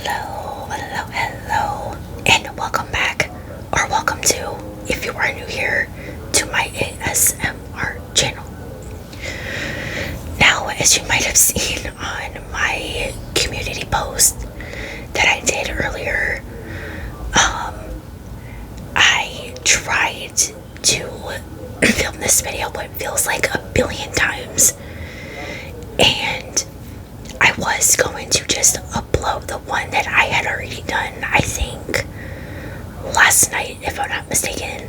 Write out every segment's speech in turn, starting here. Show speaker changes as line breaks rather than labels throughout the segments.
Hello, and welcome back, or welcome to, if you are new here, to my ASMR channel. Now, as you might have seen on my community post that I did earlier, I tried to film this video what feels like a billion times, and I was going to just upload the one that I had already done, I think, last night, if I'm not mistaken.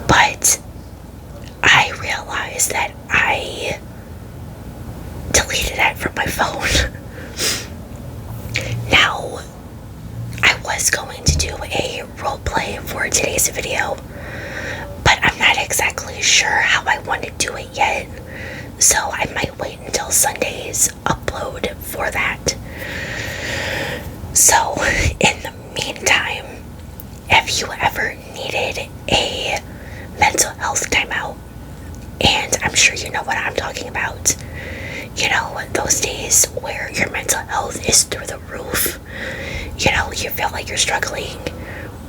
But I realized that I deleted it from my phone. Now, I was going to do a roleplay for today's video, but I'm not exactly sure how I want to do it yet. So I might wait until Sunday's upload for that. So in the meantime, if you ever needed a mental health timeout, and I'm sure you know what I'm talking about, you know, those days where your mental health is through the roof, you know, you feel like you're struggling,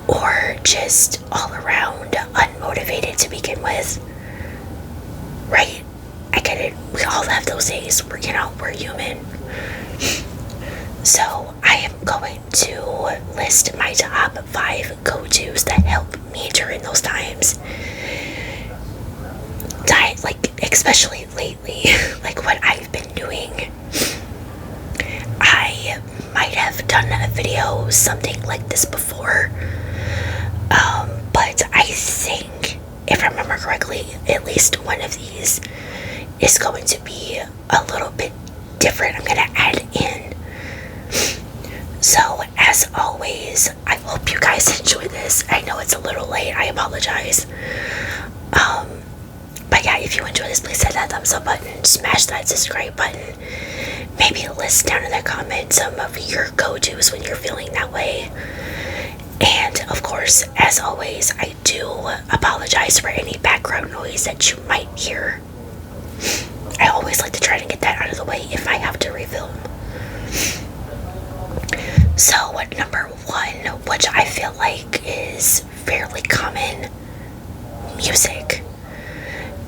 or just all around unmotivated to begin with, right? I get it. We all have those days. We're human. So I am going to list my top 5 go-tos that help me during those times. Especially lately, like what I've been doing. I might have done a video, something like this before. But I think, if I remember correctly, at least one of these is going to be a little bit different. I'm going to add in. So, as always, I hope you guys enjoy this. I know it's a little late. I apologize. But yeah, if you enjoy this, please hit that thumbs up button. Smash that subscribe button. Maybe list down in the comments some of your go-tos when you're feeling that way. And, of course, as always, I do apologize for any background noise that you might hear. I always like to try to get that out of the way if I have to refilm. So, number 1, which I feel like is fairly common, music.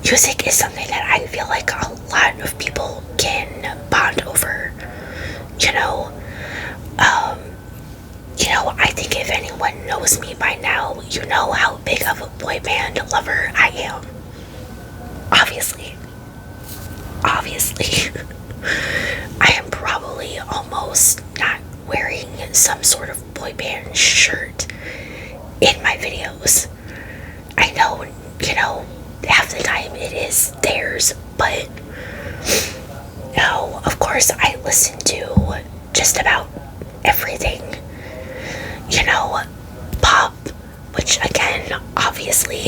Music is something that I feel like a lot of people can bond over. I think if anyone knows me by now, you know how big of a boy band lover I am. Obviously. I am probably almost not wearing some sort of boy band shirt in my videos. I know, half the time it is theirs, but no, of course I listen to just about everything. Pop, which again, obviously,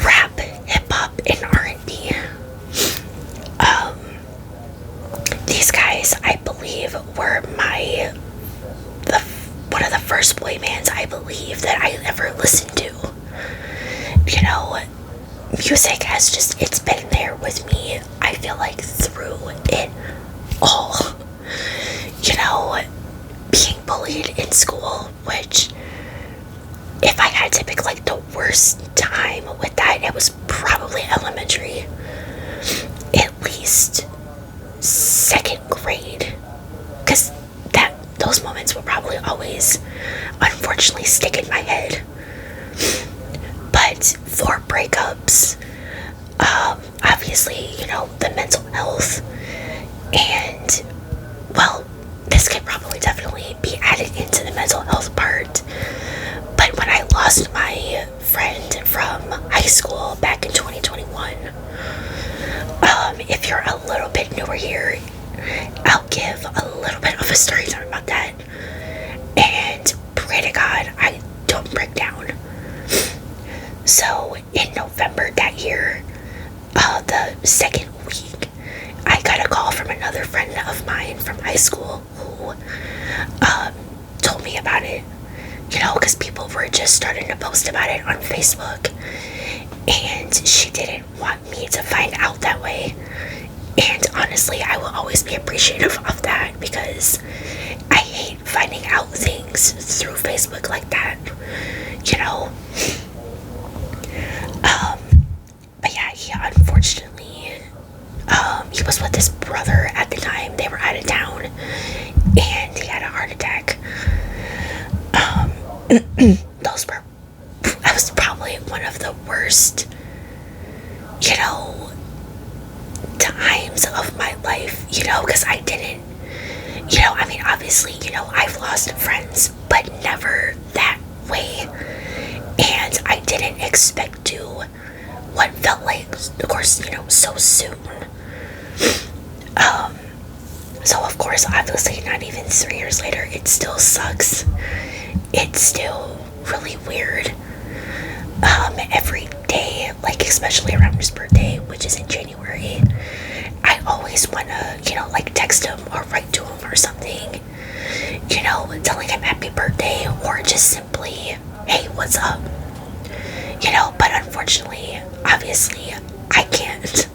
rap, hip-hop, and R&B. These guys, I believe, were one of the first boy bands, I believe, that I ever listened to. Music has it's been there with me, I feel like, through it all. Being bullied in school, which, if I had to pick, the worst time with that, it was probably elementary. At least 2nd grade. Because those moments will probably always, unfortunately, stick in my head. But for breakups, obviously, the mental health, and, well, this could probably definitely be added into the mental health part. But when I lost my friend from high school back in 2021, if you're a little bit newer here, I'll give a little bit of a story time about that. And pray to God I don't break down. So in November that year, the 2nd week, I got a call from another friend of mine from high school who told me about it. Because people were just starting to post about it on Facebook. And she didn't want me to find out that way. And honestly, I will always be appreciative of that, because things through Facebook like that, you know. But yeah, he unfortunately, he was with his brother at the time. They were out of town, and he had a heart attack. That was probably one of the worst, you know, times of my life, you know, because I didn't, you know, I mean, obviously, you know, I've lost friends, but never that way. And I didn't expect to what felt like, of course, you know, so soon. So of course, obviously, not even 3 years later, it still sucks. It's still really weird. Every day, like especially around his birthday, which is in January, I always wanna, you know, like text him or write to him or something, you know, telling him happy birthday or just simply, hey, what's up? You know, but unfortunately, obviously, I can't.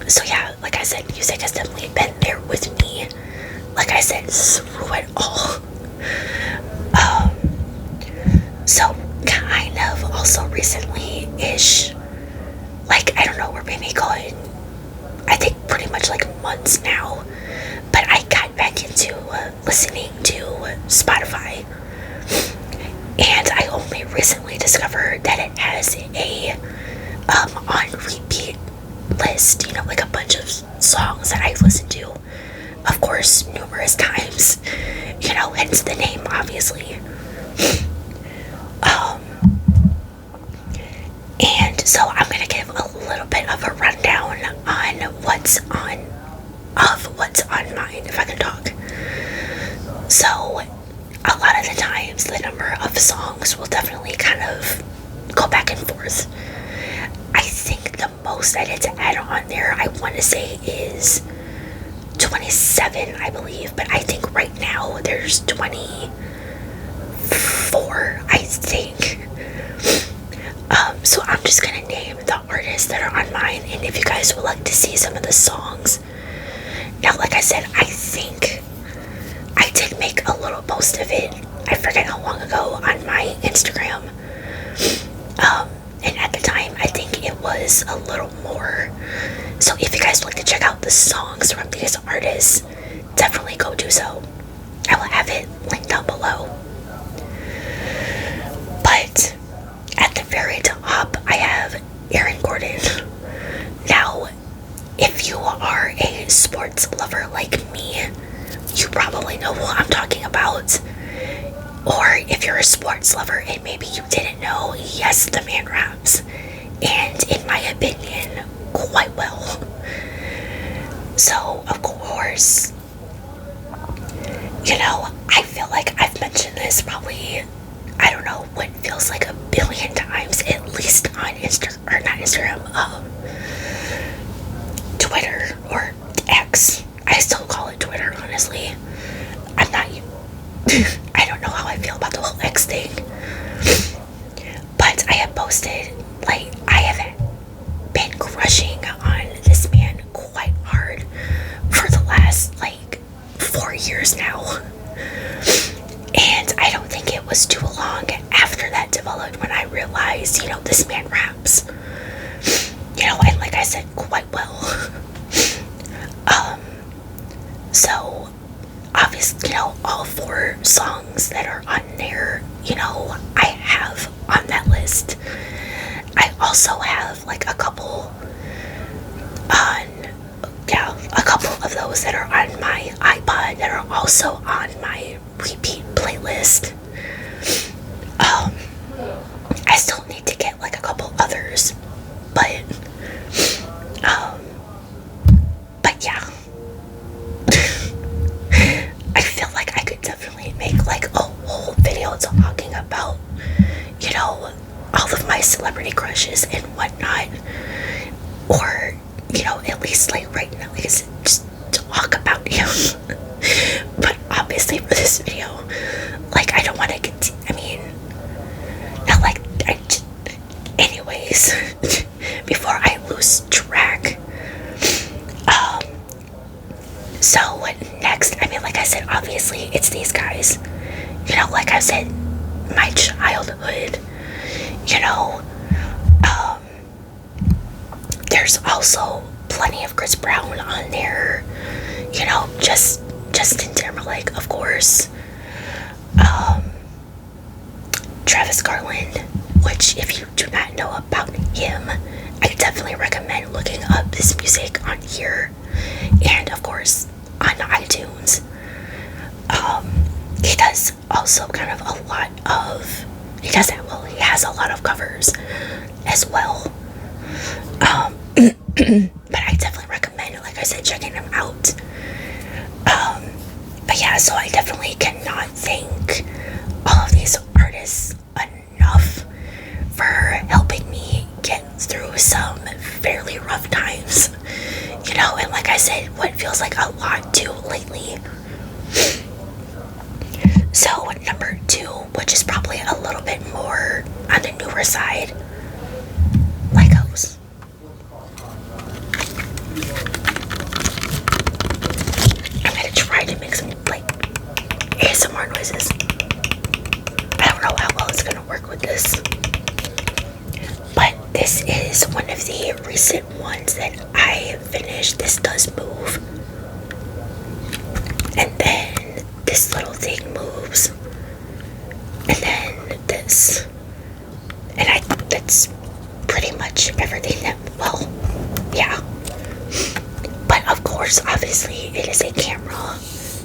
So yeah, like I said, music has definitely been there with me. Like I said, through it all. So kind of also recently-ish, like I don't know, we're maybe going, I think pretty much like months now, but I got back into listening to Spotify, and I only recently discovered that it has a on repeat list, you know, like a bunch of songs that I've listened to, of course, numerous times, you know, hence the name, obviously. And so I'm gonna give a little bit of a rundown on what's on mine, if I can talk. So a lot of the times the number of songs will definitely kind of go back and forth. I think the most I did to add on there, I want to say, is 27, I believe, but I think right now there's 24, I think. So I'm just gonna name the artists that are on mine, and if you guys would like to see some of the songs. Now, like I said, I think I did make a little post of it, I forget how long ago, on my Instagram. And at the time, I think it was a little more. So if you guys would like to check out the songs from these artists, definitely go do so. I will have it linked down below. But at the very top, I have Aaron Gordon. Now, if you are a sports lover like me, you probably know who I'm talking about. Or if you're a sports lover and maybe you didn't know, yes, the man raps. And in my opinion, quite well. So, of course, you know, I feel like I've mentioned this probably, I don't know, what feels like 1,000,000,000 times, at least on Twitter, or X. I still call it Twitter, honestly. I'm not, I don't know how I feel about the whole X thing. But I have posted, like, I have been crushing on this man quite hard for the last, like, 4 years now. And I don't think it was too long after that developed when I realized, you know, this man raps. You know, and like I said, quite well. So, obviously, you know, all 4 songs that are on there, you know, I have on that list. I also have, like, a couple of those that are on my iPod that are also on my repeat playlist. I still need to get, like, a couple others, but yeah. I feel like I could definitely make, like, a whole video talking about, you know, all of my celebrity crushes and whatnot. Or, you know, at least, like, right now, like, just talk about him. But obviously for this video, like, I don't want to get, I mean, not like, anyways, before I lose track. So next, I mean, like I said, obviously it's these guys. You know, like I said, my childhood. You know, um, there's also plenty of Chris Brown on there. You know, Justin Timberlake, of course. Um, Travis Garland, which if you do not know about him, I definitely recommend looking up this music on here, and of course on iTunes. He does also kind of a lot of, he does that well, he has a lot of covers as well. But I definitely recommend, like I said, checking him out. But yeah, so I definitely cannot thank all of these artists enough for helping me get through some fairly rough times. You know, and like I said, what feels like a lot too lately. So number 2, which is probably a little bit more on the newer side, Legos. I'm gonna try to make some like ASMR noises. I don't know how well it's gonna work with this, but this is one of the recent ones that I finished. This does move, and then this little thing moves, and then this, and that's pretty much everything that, well, yeah. But of course, obviously, it is a camera,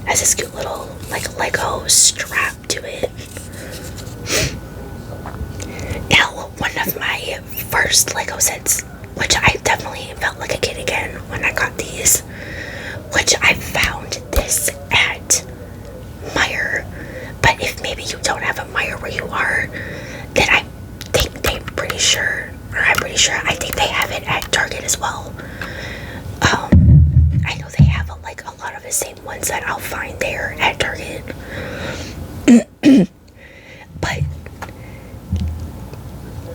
has this cute little like Lego strap to it. Now, one of my first Lego sets, which I definitely felt like a kid again when I got these, which I found this at Meijer. But if maybe you don't have a Meijer where you are, then I think I'm pretty sure, I think they have it at Target as well. I know they have like a lot of the same ones that I'll find there at Target. But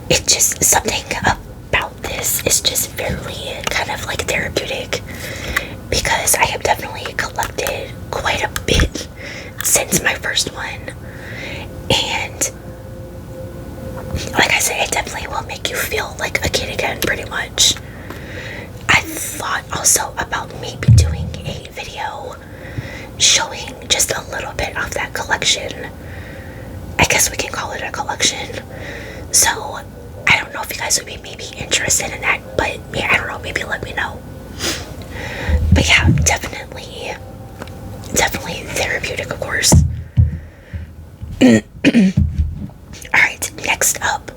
it's just something about this is just very kind of like therapeutic, because I have definitely collected quite a bit since my first one, and like I said, it definitely will make you feel like a kid again, pretty much. I thought also about maybe doing a video showing just a little bit of that collection. I guess we can call it a collection. So I don't know if you guys would be maybe interested in that, but yeah, I don't know, maybe let me know. But yeah, definitely therapeutic, of course. Alright, next up,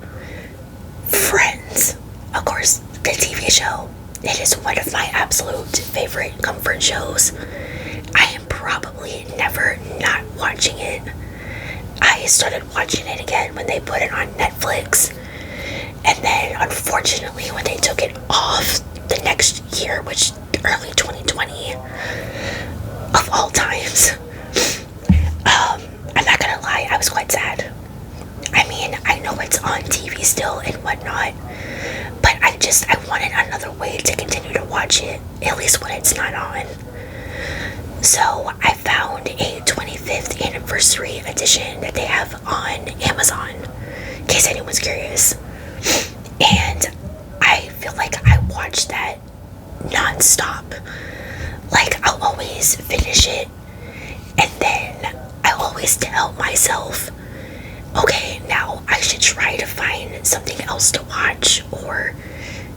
Friends. Of course, the TV show. It is one of my absolute favorite comfort shows. I am probably never not watching it. I started watching it again when they put it on Netflix, and then unfortunately when they took it off the next year, which early 2020, of all times. I'm not gonna lie, I was quite sad. I mean, I know it's on TV still and whatnot, but I wanted another way to continue to watch it, at least when it's not on. So I found a 25th anniversary edition that they have on Amazon, in case anyone's curious. And I feel like I watched that non-stop. Like, I'll always finish it, and then I always tell myself, okay, now I should try to find something else to watch or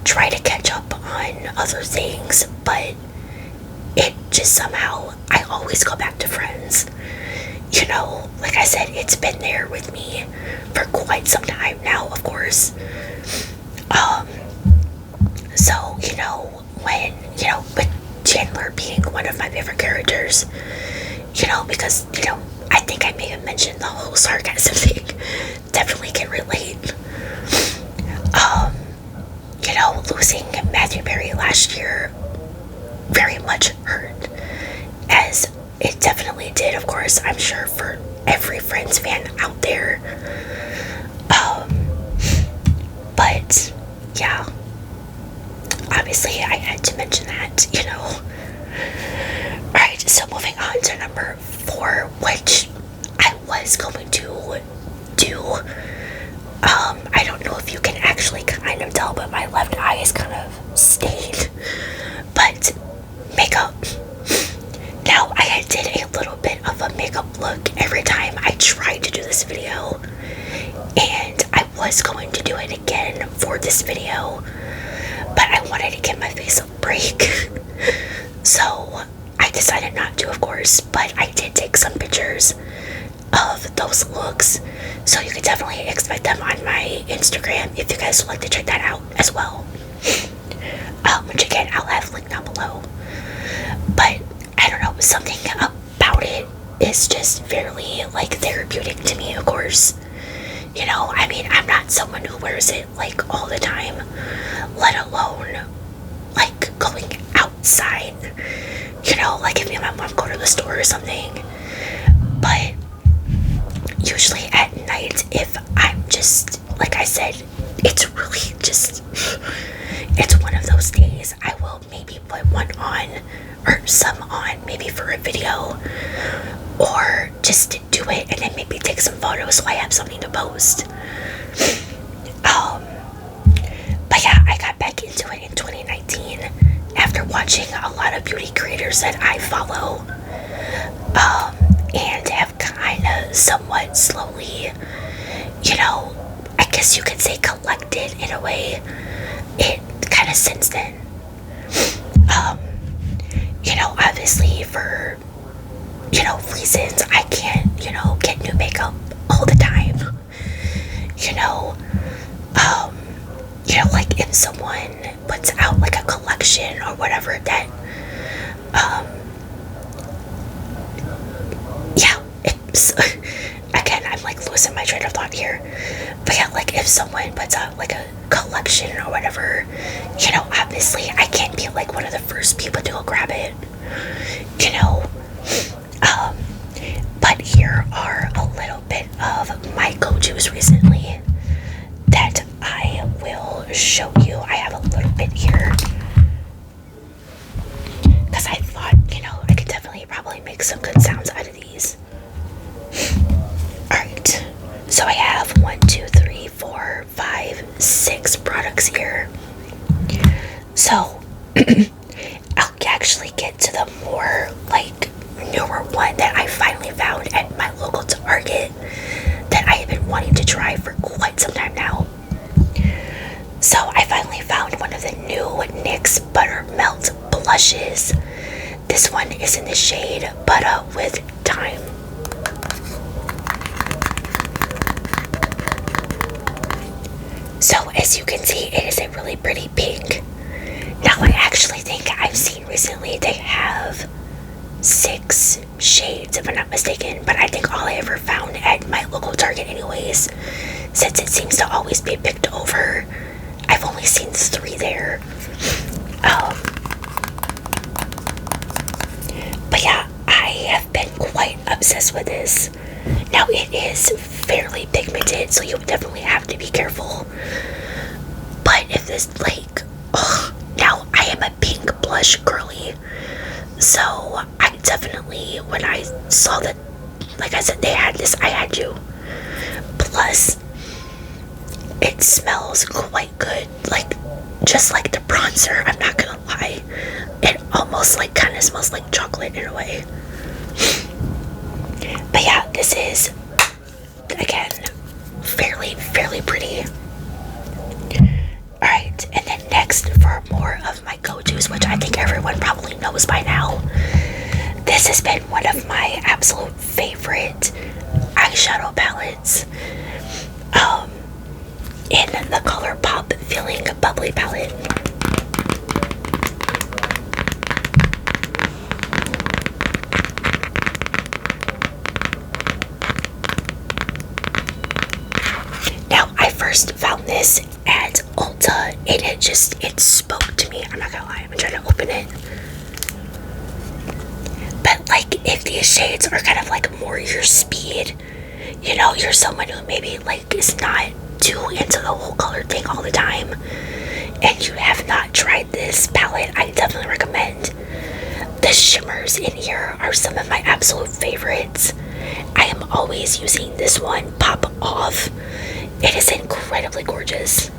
try to catch up on other things, but it just somehow, I always go back to Friends. You know, like I said, it's been there with me for quite some time now, of course. So, you know, when, you know, with Chandler being one of my favorite characters, you know, because, you know, I think I may have mentioned the whole sarcasm thing, definitely can relate. You know, losing Matthew Perry last year very much hurt, as it definitely did, of course, I'm sure, for every Friends fan out there. But yeah, obviously I had to mention that, you know. Alright, So moving on to number 4, which I was going to do. I don't know if you can actually kind of tell, but my left eye is kind of stained. But makeup. Now, I did a little bit of a makeup look every time I tried to do this video, and I was going to do it again for this video, but I wanted to give my face a break. So I decided not to, of course, but I did take some pictures of those looks, so you can definitely expect them on my Instagram if you guys would like to check that out as well. Which again, I'll have linked down below. But I don't know, something about it is just fairly like therapeutic to me, of course. You know, I mean, I'm not someone who wears it like all the time, let alone like going outside. You know, like if me and my mom go to the store or something. But usually at night, if I'm just, like I said, it's really just, it's one of those days I will maybe put one on, or some on, maybe for a video, or just to do it and then maybe take some photos so I have something to post. But yeah, I got back into it in 2019 after watching a lot of beauty creators that I follow, and have kind of somewhat slowly, you know, I guess you could say collected in a way it kind of since then. You know, obviously for, you know, reasons I can't, you know, get new makeup all the time. You know, like if someone puts out like a collection or whatever that, yeah, it's, again, I'm like losing my train of thought here. But yeah, like if someone puts out like a collection or whatever, you know, obviously I can't be like one of the first people to go grab it, you know. But here are a little bit of my go-tos recently that I will show you. I have a little bit here because I thought, you know, I could definitely probably make some good sounds out of these. Alright, so I have 1, 2, 3, 4, 5, 6 products here. So I'll actually get to the more like newer one that I finally found at my local Target that I have been wanting to try for quite some time now. So I finally found one of the new NYX Buttermelt blushes. This one is in the shade Butter with Time. So as you can see, it is a really pretty pink. Now I actually think I've seen recently they have 6 shades if I'm not mistaken, but I think all I ever found at my local Target anyways, since it seems to always be picked over, I've only seen 3 there. But yeah, I have been quite obsessed with this. Now it is fairly pigmented, so you would definitely have to be careful. But if this like, now I am a pink blush girly, so I definitely, when I saw that, like I said, they had this, I had to. Plus, it smells quite good, like just like the bronzer, I'm not gonna lie. It almost like kind of smells like chocolate in a way. But yeah, this is, again, fairly pretty. Alright, and then next for more of my go-tos, which I think everyone probably knows by now, this has been one of my absolute favorite eyeshadow palettes, in the Color Pop Feeling Bubbly palette. Now, I first found this at Ulta, and it spoke to me. I'm not gonna lie, I'm trying to open it. But like, if these shades are kind of like more your speed, you know, you're someone who maybe like is not too into the whole color thing all the time, and you have not tried this palette, I definitely recommend. The The shimmers in here are some of my absolute favorites. I am always using this one, Pop Off. It is incredibly gorgeous.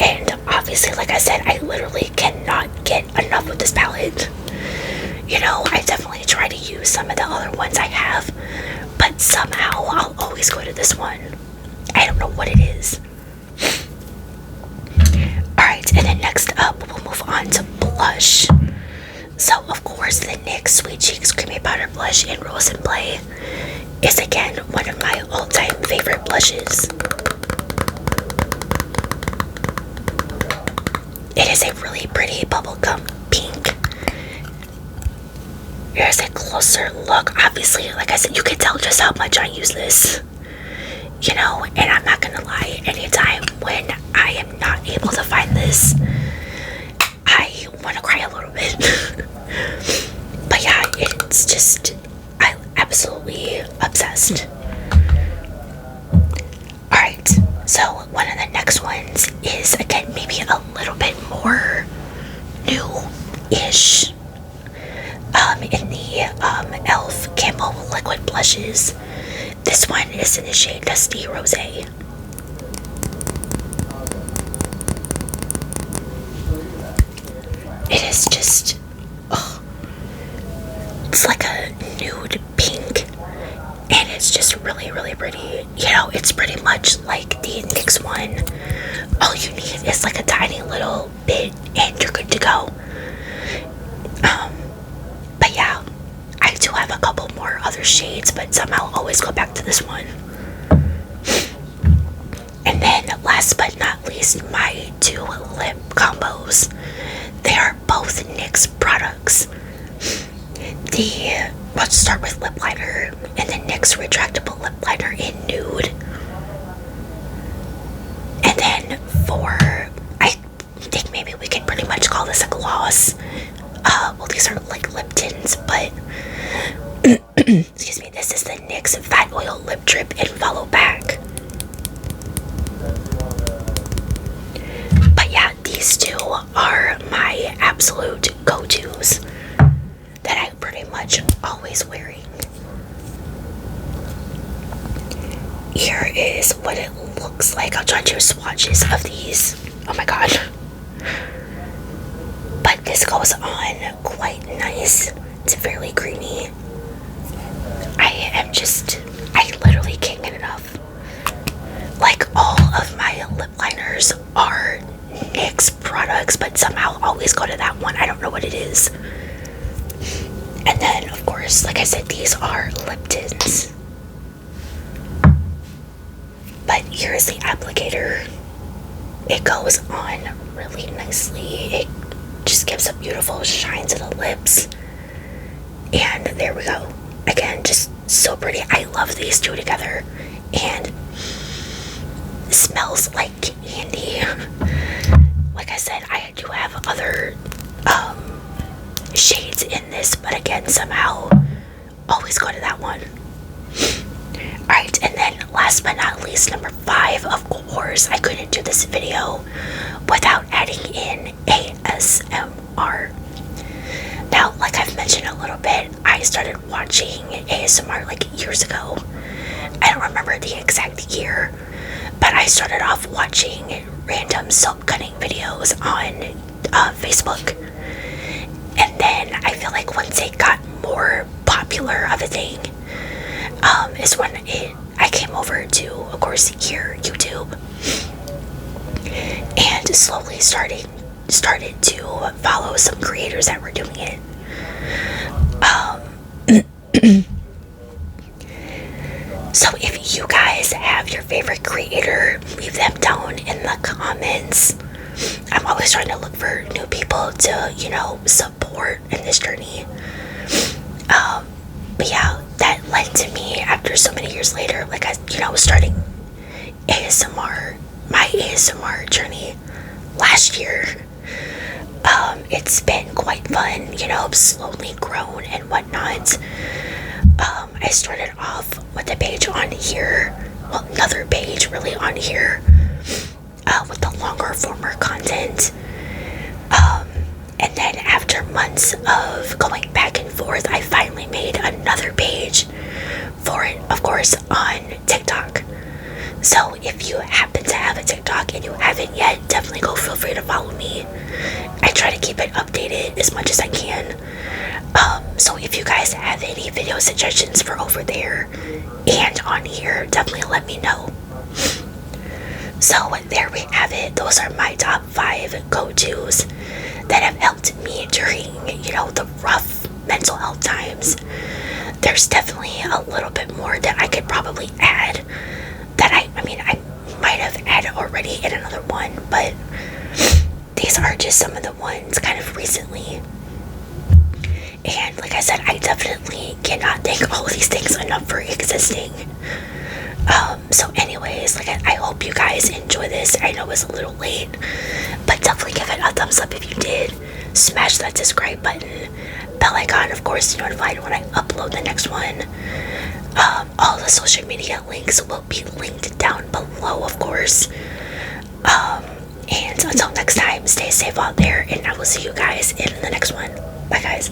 And obviously, like I said, I literally cannot get enough of this palette. You know, I definitely try to use some of the other ones I have, but somehow I'll always go to this one. I don't know what it is. Alright, and then next up, we'll move on to blush. So, of course, the NYX Sweet Cheeks Creamy Powder Blush in Rose and Play is again one of my all-time favorite blushes. It is a really pretty bubblegum pink. Here's a closer look. Obviously, like I said, you can tell just how much I use this. You know, and I'm not gonna lie, anytime when I am not able to find this, I want to cry a little bit. But yeah, it's just, I'm absolutely obsessed. Alright, so one of the next ones is, again, maybe a little bit more new-ish. In the e.l.f. Camo Liquid Blushes. This one is in the shade Dusty Rosé. It is just, oh, it's like a nude pink, and it's just really, really pretty. You know, it's pretty much like the NYX one. All you need is like a tiny little bit, and you're good to go. But yeah, I do have a couple more other shades, but somehow I'll always go back to this one. And then last but not least, my two lip combos. They are both NYX products. Let's start with lip liner, and the NYX retractable lip liner in nude. And then I think maybe we could pretty much call this a gloss. Well, these are like lip tints, but excuse me, this is the NYX Fat Oil Lip Drip and Follow Back. But yeah, these two are my absolute go-tos that I'm pretty much always wearing. Here is what it looks like. I'll try to do swatches of these. Oh my god. But this goes on quite nice. It's fairly creamy. I literally can't get enough. Like, all of my lip liners are NYX products, but somehow always go to that one. I don't know what it is. And then, of course, like I said, these are lip tints. But here's the applicator. It goes on really nicely. It just gives a beautiful shine to the lips. And there we go. Again, just so pretty. I love these two together. And it smells like candy. Like I said, I do have other shades in this, but again, somehow always go to that one. Alright, and then last but not least, number 5, of course, I couldn't do this video without adding in ASMR. Now, like I've mentioned a little bit, I started watching ASMR like years ago. I don't remember the exact year, but I started off watching random soap cutting videos on Facebook. And then I feel like once it got more popular of a thing, is when I came over to, of course, here, YouTube, and slowly started to follow some creators that were doing it. So if you guys have your favorite creator, leave them down in the comments. I'm always trying to look for new people to, you know, support in this journey. But yeah, that led to me, after so many years later, like starting ASMR, my ASMR journey last year. It's been quite fun, you know, slowly grown and whatnot. I started off with a page on here, well, another page really on here, with the longer former content. And then after after months of going back and forth, I finally made another page for it, of course, on TikTok. So if you happen to have a TikTok and you haven't yet, definitely go feel free to follow me. I try to keep it updated as much as I can. So if you guys have any video suggestions for over there and on here, definitely let me know. So there we have it. Those are my top 5 go-tos that have helped me during, the rough mental health times. There's definitely a little bit more that I could probably add that I might have added already in another one, but these are just some of the ones kind of recently. And like I said, I definitely cannot thank all of these things enough for existing. So anyways, I hope you guys enjoy this. I know it's a little late, but definitely give it a thumbs up if you did. Smash that subscribe button, bell icon, of course, to notify when I upload the next one. All the social media links will be linked down below, of course. And until next time, stay safe out there, and I will see you guys in the next one. Bye, guys.